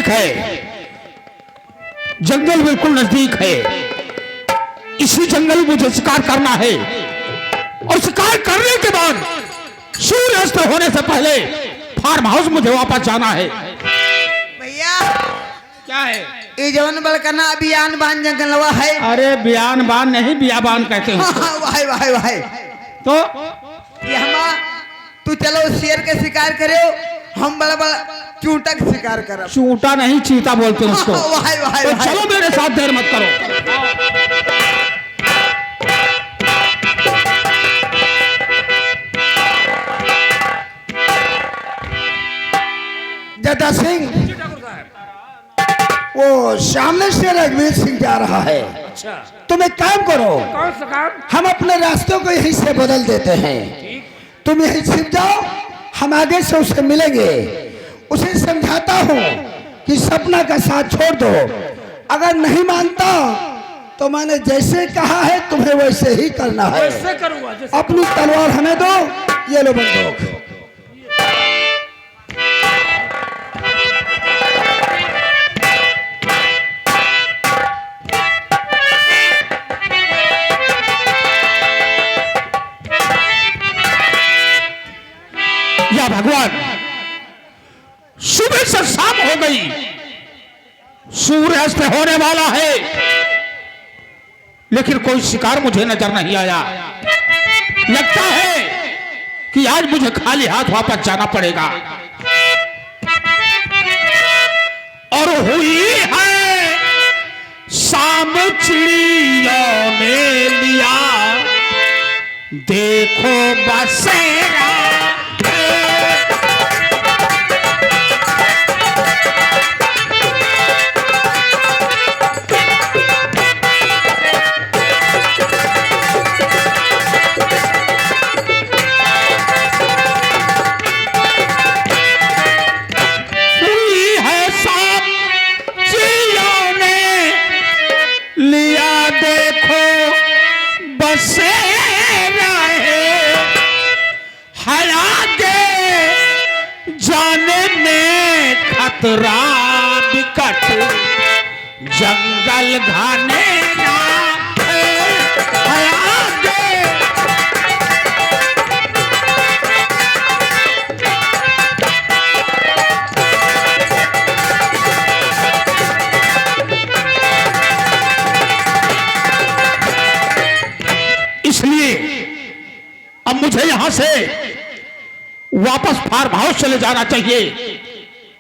है, जंगल बिल्कुल नजदीक है। इसी जंगल में मुझे शिकार करना है और शिकार करने के बाद सूर्यास्त होने से पहले फार्म हाउस मुझे वापस जाना है। भैया क्या है ये जवन बल करना अभियान बान जंगलवा है। अरे बयान बान नहीं बियाबान कहते हैं। वाह वाह वाह। तो ये हम तू चलो शेर के शिकार करे, हम बड़ा बड़ा चूंटा का शिकार करब। चूटा नहीं चीता बोलते हैं उसको। वाह वाह तो वाह। चलो मेरे साथ, देर मत करो। जटा सिंह, वो सामने से रघुवीर सिंह जा रहा है। तुम एक काम करो, कौन सा काम? हम अपने रास्तों को यहीं से बदल देते हैं। तुम यहीं छिप जाओ, हम आगे से उसे मिलेंगे। उसे समझाता हूँ कि सपना का साथ छोड़ दो। अगर नहीं मानता तो मैंने जैसे कहा है तुम्हें वैसे ही करना है। वैसे करूंगा जैसे। अपनी तलवार हमें दो, ये लो बंदूक। या भगवान, सुबह से शाम हो गई, सूर्यास्त होने वाला है, लेकिन कोई शिकार मुझे नजर नहीं आया। लगता है कि आज मुझे खाली हाथ वापस जाना पड़ेगा। और हुई है शाम, चिड़ियों ने लिया देखो बसेरा। खतरा बिकट जंगल घाने ना आगे। इसलिए अब मुझे यहां से वापस फार्म हाउस चले जाना चाहिए,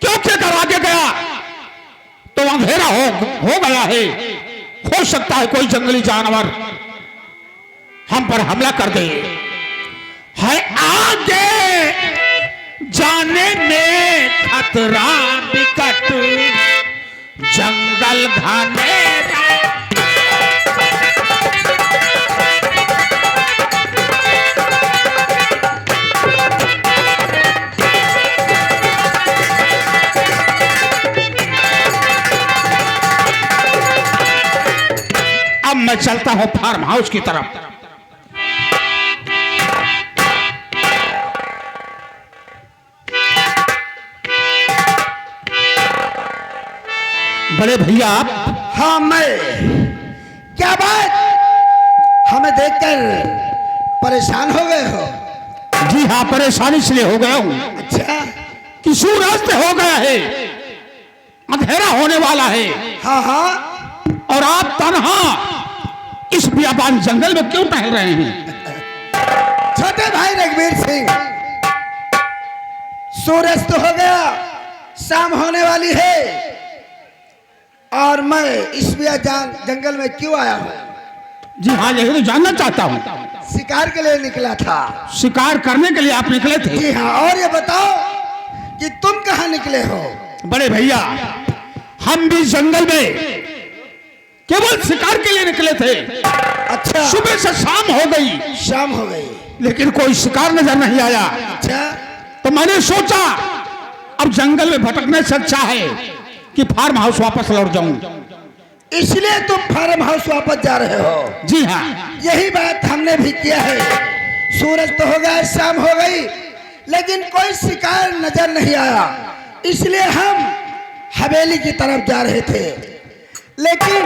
क्योंकि अगर आगे गया तो अंधेरा हो गया है। हो सकता है कोई जंगली जानवर हम पर हमला कर दे। है आगे जाने में खतरा बिकट जंगल घने। अब मैं चलता हूं फार्म हाउस की तरफ। बड़े भैया आप? हाँ मैं। क्या बात, हमें देखकर परेशान हो गए हो? जी हाँ, परेशानी इसलिए हो गया हूं अच्छा। कि सूर्यास्त हो गया है, अंधेरा होने वाला है। हाँ हाँ। और आप तन्हा इस बियाबान जंगल में क्यों टहल रहे हैं? छोटे भाई रघुवीर सिंह, सूर्यास्त हो गया, शाम होने वाली है, और मैं इस जंगल में क्यों आया हूँ? जी हाँ, यही तो जानना चाहता हूँ। शिकार के लिए निकला था। शिकार करने के लिए आप निकले थे? जी हाँ। और ये बताओ कि तुम कहाँ निकले हो? बड़े भैया, हम भी जंगल में केवल शिकार के लिए निकले थे। अच्छा। सुबह से शाम हो गई। शाम हो गई, लेकिन कोई शिकार नजर नहीं आया। अच्छा। तो मैंने सोचा अब जंगल में भटकने से अच्छा है कि फार्म हाउस वापस लौट जाऊं। इसलिए तुम फार्म हाउस वापस जा रहे हो? जी हाँ। यही बात हमने भी किया है। सूरज तो हो गया, शाम हो गई, लेकिन कोई शिकार नजर नहीं आया। इसलिए हम हवेली की तरफ जा रहे थे, लेकिन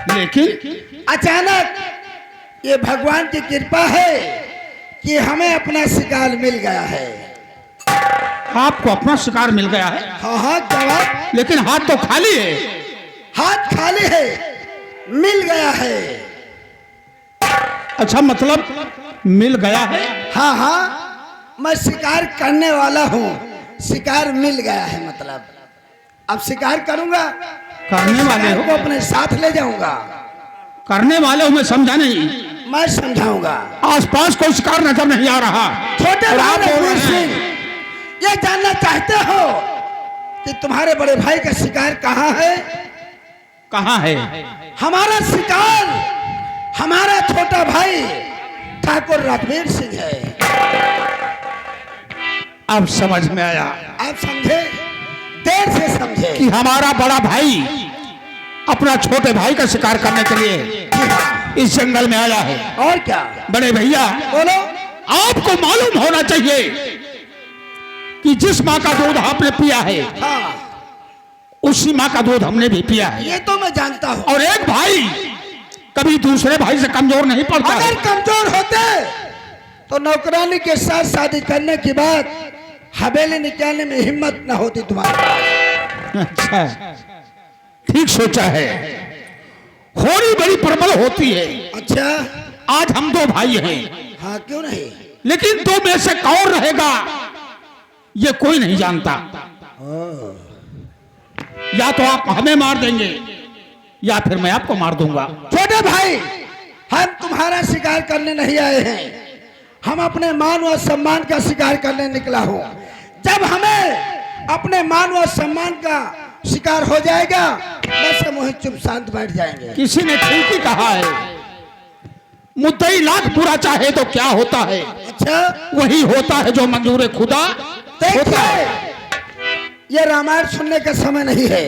लेकिन अचानक ये भगवान की कृपा है कि हमें अपना शिकार मिल गया है। आपको अपना शिकार मिल गया है, हाँ हाँ जवाब, लेकिन हाथ तो खाली है। हाथ खाली है, मिल गया है। अच्छा, मतलब मिल गया है। हाँ हाँ, मैं शिकार करने वाला हूँ, शिकार मिल गया है, मतलब अब शिकार करूंगा, करने वाले हो, को अपने साथ ले जाऊंगा। करने वाले हो, मैं समझा नहीं। मैं समझाऊंगा। आसपास कोई शिकार नजर नहीं आ रहा। छोटे और आप भाई बोल रहे रघुवीर सिंह, हैं, ये जानना चाहते हो कि तुम्हारे बड़े भाई का शिकार कहाँ है? कहाँ है? हमारा शिकार, हमारा छोटा भाई ठाकुर रघुवीर सिंह है। अब समझ में आया आप समझे? देर से समझे कि हमारा बड़ा भाई अपना छोटे भाई का शिकार करने के लिए जी हाँ। इस जंगल में आया है। और क्या? बड़े भैया, बोलो। आपको मालूम होना चाहिए कि जिस माँ का दूध आपने पिया है, हाँ, उसी माँ का दूध हमने भी पिया है। ये तो मैं जानता हूँ। और एक भाई कभी दूसरे भाई से कमजोर नहीं पड़ता है। अगर कमजोर होते तो नौकरानी के साथ शादी करने के बाद हवेली निकालने में हिम्मत न होती तुम्हारी। अच्छा, ठीक सोचा है। होरी बड़ी प्रबल होती है। अच्छा, आज हम दो भाई हैं, हाँ क्यों नहीं? लेकिन दो में से कौन रहेगा ये कोई नहीं जानता। या तो आप हमें मार देंगे या फिर मैं आपको मार दूंगा। छोटे भाई, हम तुम्हारा शिकार करने नहीं आए हैं, हम अपने मान और सम्मान का शिकार करने निकला हूँ। जब हमें अपने मान और सम्मान का शिकार हो जाएगा, बस हम वहीं चुप शांत बैठ जाएंगे। किसी ने ठीक ही कहा है, मुद्दई लाख बुरा चाहे तो क्या होता है, अच्छा, वही होता है जो मंजूर खुदा होता है। देखिए, ये रामायण सुनने का समय नहीं है।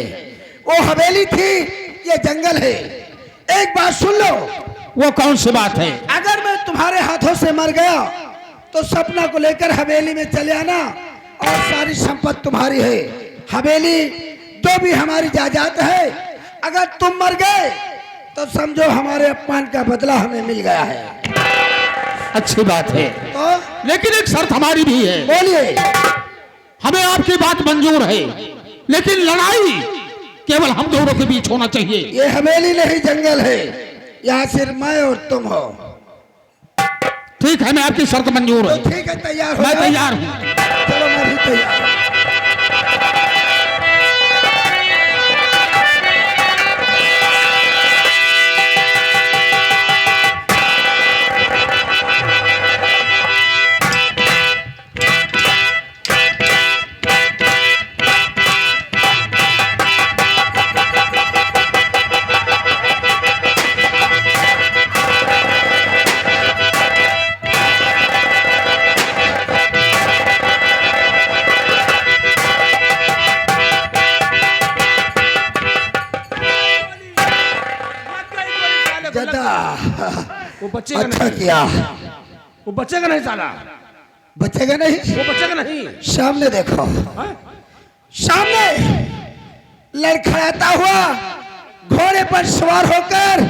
वो हवेली थी, ये जंगल है। एक बात सुन लो, वो कौन सी बात है? अगर मैं तुम्हारे हाथों से मर गया तो सपना को लेकर हवेली में चले आना और सारी संपत्ति तुम्हारी है। हवेली जो भी हमारी जायदाद है, अगर तुम मर गए तो समझो हमारे अपमान का बदला हमें मिल गया है। अच्छी बात है, तो लेकिन एक शर्त हमारी भी है। बोलिए। हमें आपकी बात मंजूर है, लेकिन लड़ाई केवल हम दोनों के बीच होना चाहिए। ये हवेली नहीं जंगल है, यहाँ सिर्फ मैं और तुम हो। ठीक है, मैं आपकी शर्त मंजूर है। तो ठीक है, तैयार हो मैं जाओ। तैयार हूँ। चलो, मैं भी तैयार हूँ। वो बचेगा अच्छा नहीं, किया। वो बचेगा नहीं साला, बचेगा नहीं? वो बचेगा नहीं। सामने देखो, हाँ? सामने लड़खड़ाता हुआ घोड़े पर सवार होकर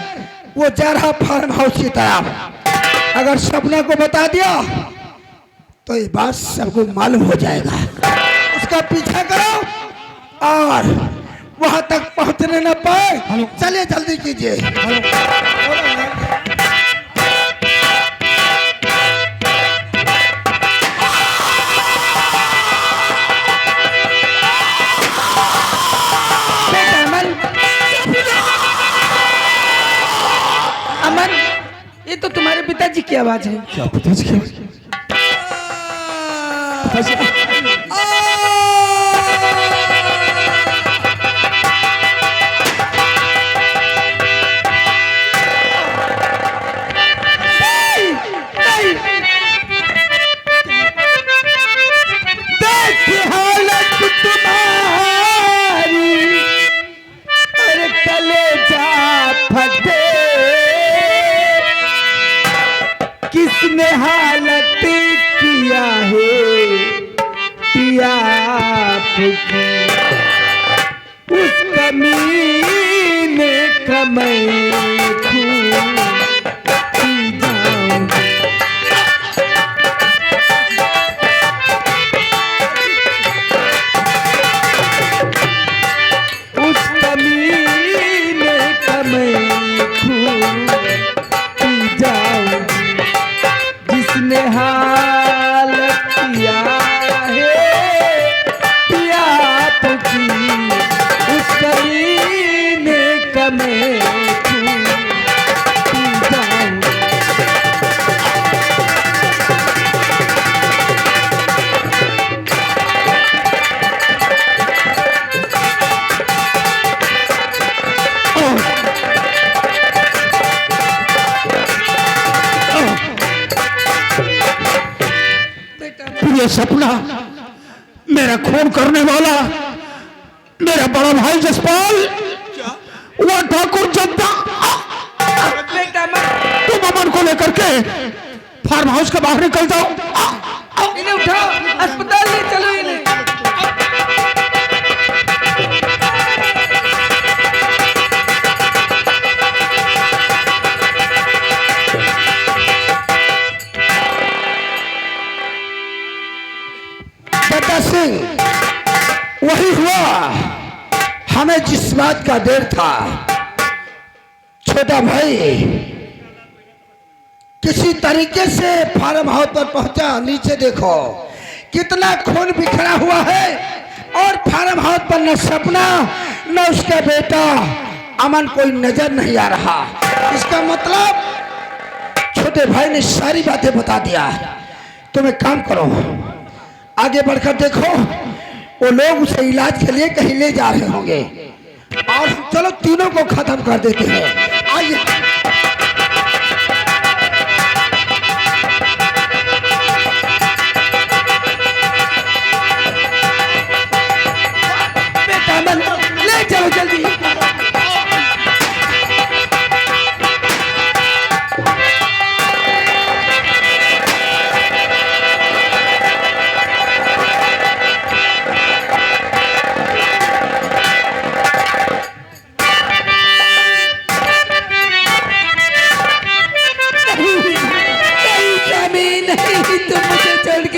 वो जा रहा फार्म हाउस की तरफ। अगर सपना को बता दिया तो ये बात सबको मालूम हो जाएगा। उसका पीछा करो और वहां तक पहुंचने न पाए। चलिए, जल्दी कीजिए। अमन, ये तो तुम्हारे पिताजी की आवाज है। क्या पिताजी की आवाज? किसने हालत किया है पिया आपकी? कमीने का मैं खून पी जाऊं। उस कमीने का मैं खून पी जाऊं जिसने हालत किया है पिया आपकी। उस कमीने का मैं खून पी जाऊं। ये सपना मेरा खून करने वाला मेरा बड़ा भाई जसपाल वह ठाकुर जनता तुम अमन को लेकर के फार्म हाउस के बाहर निकल जाओ। इन्हें उठाओ, अस्पताल ले चलो इन्हें। दादा सिंह, वही हुआ हमें जिस बात का देर था। छोटा भाई किसी तरीके से फार्म हाउस पर पहुंचा। नीचे देखो कितना खून बिखरा हुआ है और फार्म हाउस पर न सपना न उसका बेटा अमन कोई नजर नहीं आ रहा। इसका मतलब छोटे भाई ने सारी बातें बता दिया। तुम एक काम करो, आगे बढ़कर देखो वो लोग उसे इलाज के लिए कहीं ले जा रहे होंगे और चलो तीनों को खत्म कर देते हैं। आइए बेटा अमन, ले चलो जल्दी।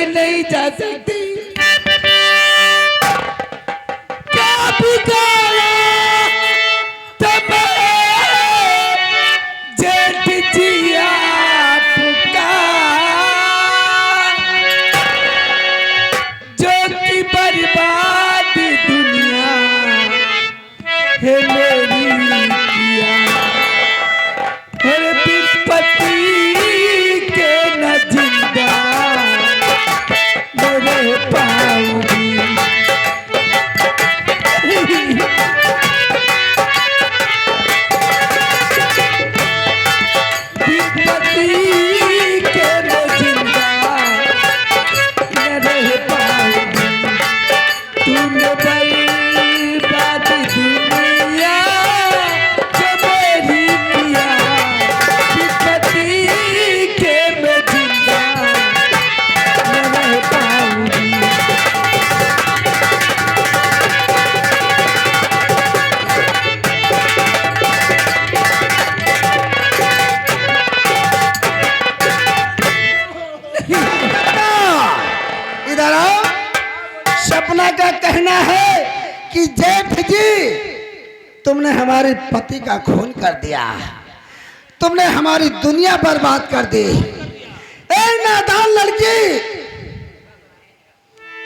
नहीं जा सकती। क्या बिगाड़ा तुम्हें जेठ जी आपका, जो कि बर्बाद दुनिया है मेरी किया। हर विपत्ति के न जिंदा रह पाऊंगी। विपत्ति के न जिंदा न रह पाऊंगी। तूने बर्बाद दुनिया जो मेरी किया। विपत्ति के मैं जिंदा न रह पाऊंगी। इधर आओ। सपना का कहना है कि जेठ जी तुमने हमारे पति का खून कर दिया, तुमने हमारी दुनिया बर्बाद कर दी। ए नादान लड़की,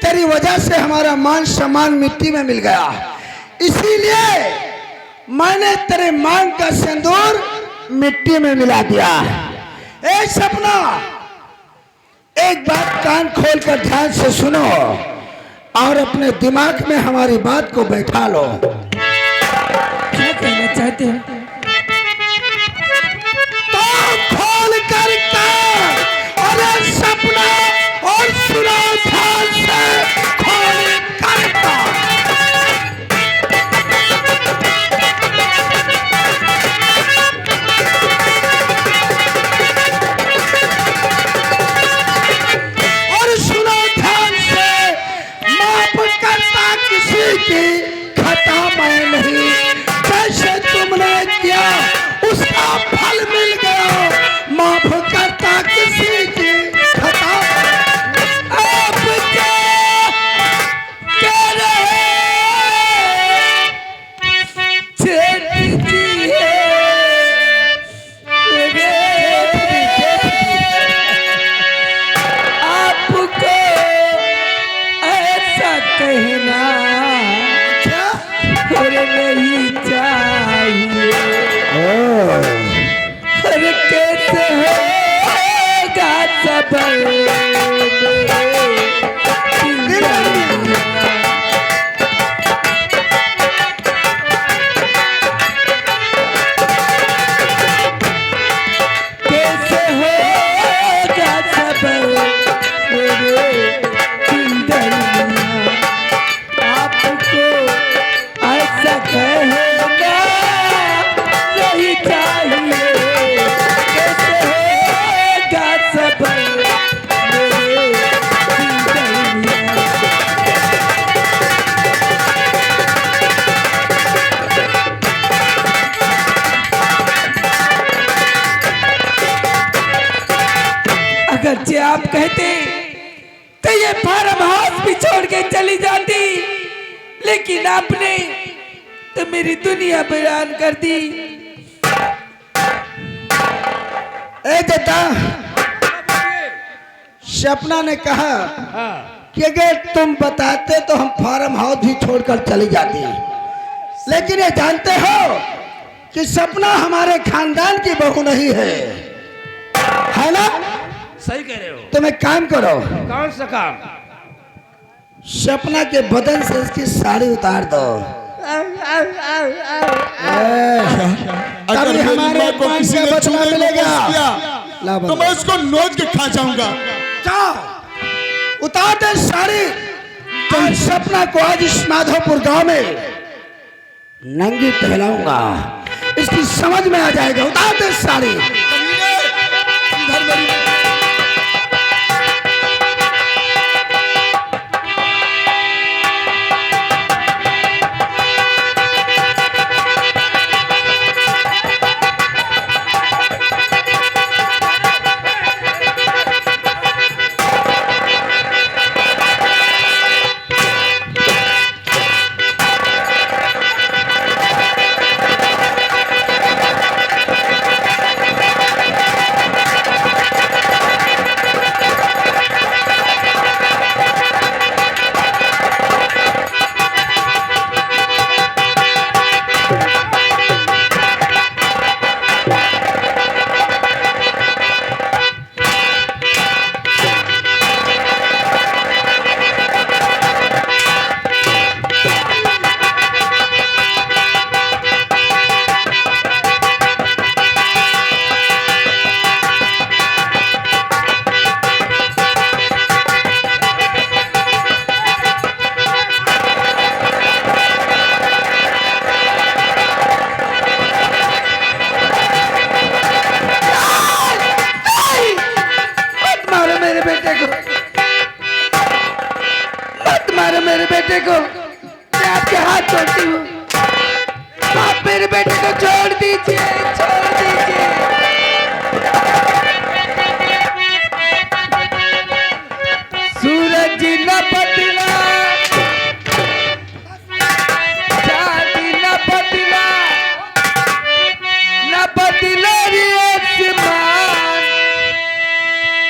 तेरी वजह से हमारा मान सम्मान मिट्टी में मिल गया। इसीलिए मैंने तेरे मांग का सिंदूर मिट्टी में मिला दिया। ए सपना, एक बात कान खोलकर ध्यान से सुनो और अपने दिमाग में हमारी बात को बैठा लो। क्या कहना चाहते हैं? तो खोल कर कान, अरे सपना, और सुनो ध्यान से, खोल कर कान। और सुनो ध्यान से, माफ करता किसी की खता मैं नहीं। कहना और नहीं चाहिए। और कैसे होगा सबर कैसे होगा सबर मेरे जिंदगी आपको ऐसा कहना नहीं चाहिए। कैसे होगा सबर मेरे जिंदगी अगर जे आप कहते तो ये फार्म हाउस भी छोड़ के चली जाती, लेकिन आपने तो मेरी दुनिया बयान कर दी। ए देता सपना ने कहा कि अगर तुम बताते तो हम फार्म हाउस भी छोड़कर चली जाती, लेकिन ये जानते हो कि सपना हमारे खानदान की बहू नहीं है ना? सही कह रहे हो। तुम एक काम करो, कौन सा काम? सपना के बदन से इसकी साड़ी उतार दो। अगर तभी मेरी हमारे माँ को पान किसी का ने बदला चूल्हे में मिलेगा। परोस दिया, ला तो बदला। मैं उसको नोच के खा जाऊंगा। जाओ उतार दे साड़ी। आज सपना को आज इस माधोपुर गांव में नंगी टहलाऊंगा, इसकी समझ में आ जाएगा। उतार दे साड़ी। कमीने, इधर मेरी मेरे बेटे को, मैं आपके हाथ जोड़ती हूँ। आप मेरे बेटे को छोड़ दीजिए, छोड़ दीजिए। सूरज न बदला, चांदी न बदला, न बदला रे आसमान।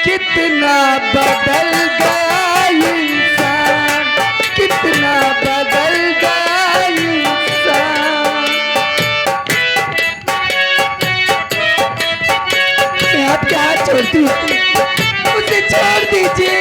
कितना बदल गया इंसान, कितना बदल गया इंसान। मैं आपके हाथ छोड़ती हूँ, उसे छोड़ दीजिए।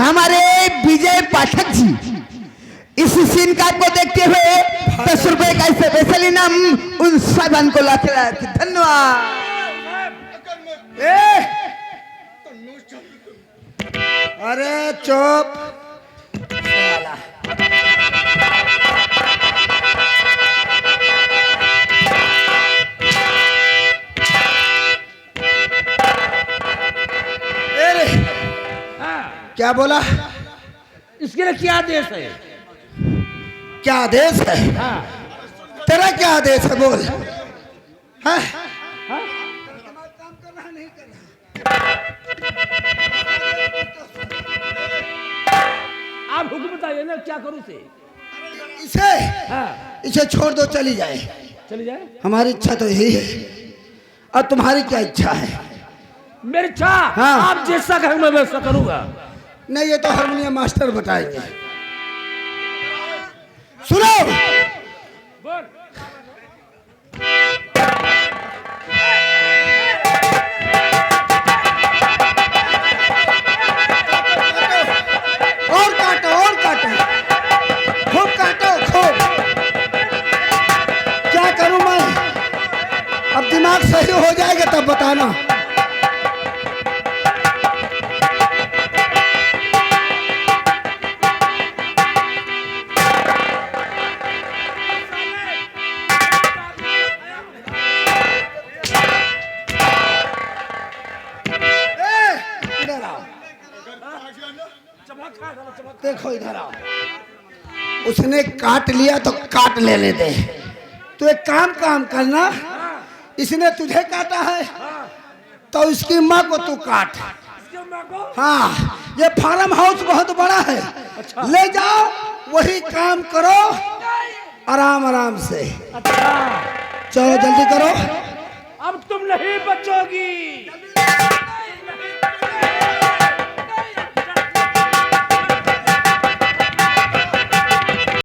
हमारे विजय पाठक जी इस सीन का को देखते हुए 10 रुपए का इसे स्पेशल इनाम उन साधन को लाते लाते धन्यवाद। ए! अरे चुप साला। ए रे, क्या बोला? इसके लिए क्या आदेश है? क्या आदेश है? तेरा क्या आदेश है बोल? हाँ? आप हुक्म बताइए ना, क्या करूं से? इसे छोड़ दो, चली जाए। चली जाए? हमारी इच्छा तो यही है। और तुम्हारी क्या इच्छा है? मेरी इच्छा? हाँ। आप जैसा कहेंगे मैं वैसा करूंगा। नहीं, ये तो हारमोनियम मास्टर बताएंगे। सुनो, बोल। और काटो, और काटो, खूब काटो, खूब। क्या करूं मैं? अब दिमाग सही हो जाएगा तब बताना। इधर आओ, देखो इधर आओ। उसने काट लिया तो काट लेने दे। तो एक काम करना, इसने तुझे काटा है तो इसकी माँ को तू काट। हाँ, ये फार्म हाउस बहुत बड़ा है। ले जाओ, वही काम करो आराम से। चलो जल्दी करो। अब तुम नहीं बचोगी।